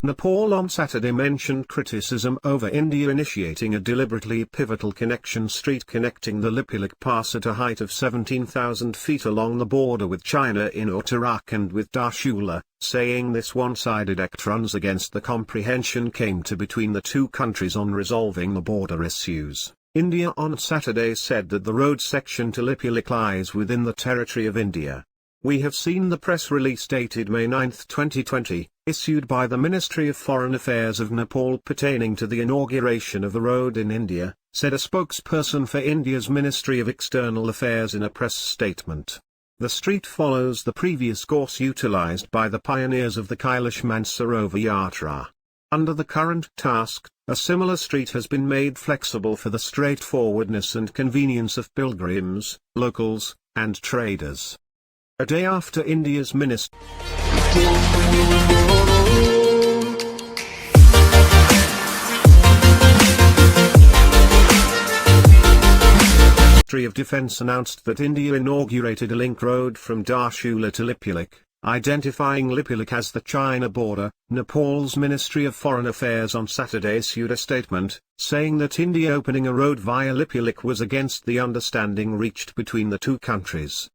Nepal on Saturday mentioned criticism over India initiating a deliberately pivotal connection street connecting the Lipulekh Pass at a height of 17,000 feet along the border with China in Uttarakhand with Darshula, saying this one-sided act runs against the comprehension came to between the two countries on resolving the border issues. India on Saturday said that the road section to Lipulekh lies within the territory of India. We have seen the press release dated May 9, 2020, issued by the Ministry of Foreign Affairs of Nepal pertaining to the inauguration of the road in India, said a spokesperson for India's Ministry of External Affairs in a press statement. The street follows the previous course utilized by the pioneers of the Kailash Mansarovar Yatra. Under the current task, a similar street has been made flexible for the straightforwardness and convenience of pilgrims, locals, and traders. A day after India's Ministry of Defence announced that India inaugurated a link road from Darshula to Lipulekh, identifying Lipulekh as the China border. Nepal's Ministry of Foreign Affairs on Saturday issued a statement, saying that India opening a road via Lipulekh was against the understanding reached between the two countries.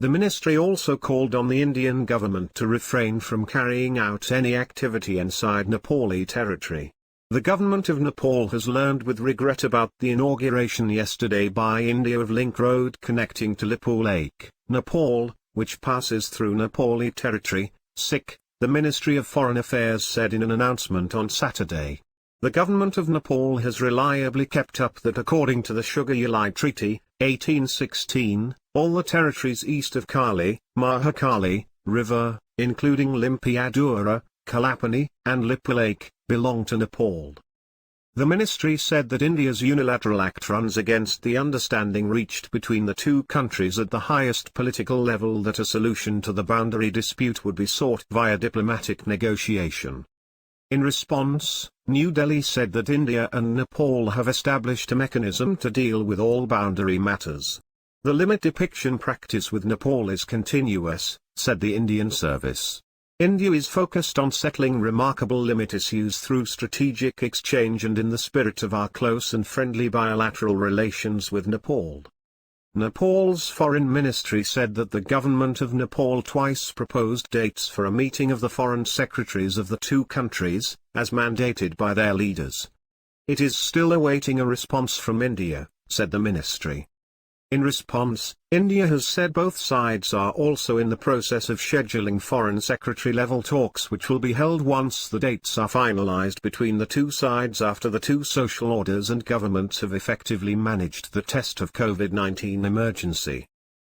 The ministry also called on the Indian government to refrain from carrying out any activity inside Nepali territory. The government of Nepal has learned with regret about the inauguration yesterday by India of link road connecting to Lipulekh, Nepal, which passes through Nepali territory, the Ministry of Foreign Affairs said in an announcement on Saturday. The government of Nepal has reliably kept up that according to the Sugar-Yali Treaty, 1816, all the territories east of Kali, Mahakali, River, including Lipulekh, Kalapani, and Lipulekh, belong to Nepal. The ministry said that India's unilateral act runs against the understanding reached between the two countries at the highest political level that a solution to the boundary dispute would be sought via diplomatic negotiation. In response, New Delhi said that India and Nepal have established a mechanism to deal with all boundary matters. The limit depiction practice with Nepal is continuous, said the Indian service. India is focused on settling remarkable limit issues through strategic exchange and in the spirit of our close and friendly bilateral relations with Nepal. Nepal's foreign ministry said that the government of Nepal twice proposed dates for a meeting of the foreign secretaries of the two countries, as mandated by their leaders. It is still awaiting a response from India, said the ministry. In response, India has said both sides are also in the process of scheduling foreign secretary-level talks which will be held once the dates are finalized between the two sides after the two social orders and governments have effectively managed the test of COVID-19 emergency.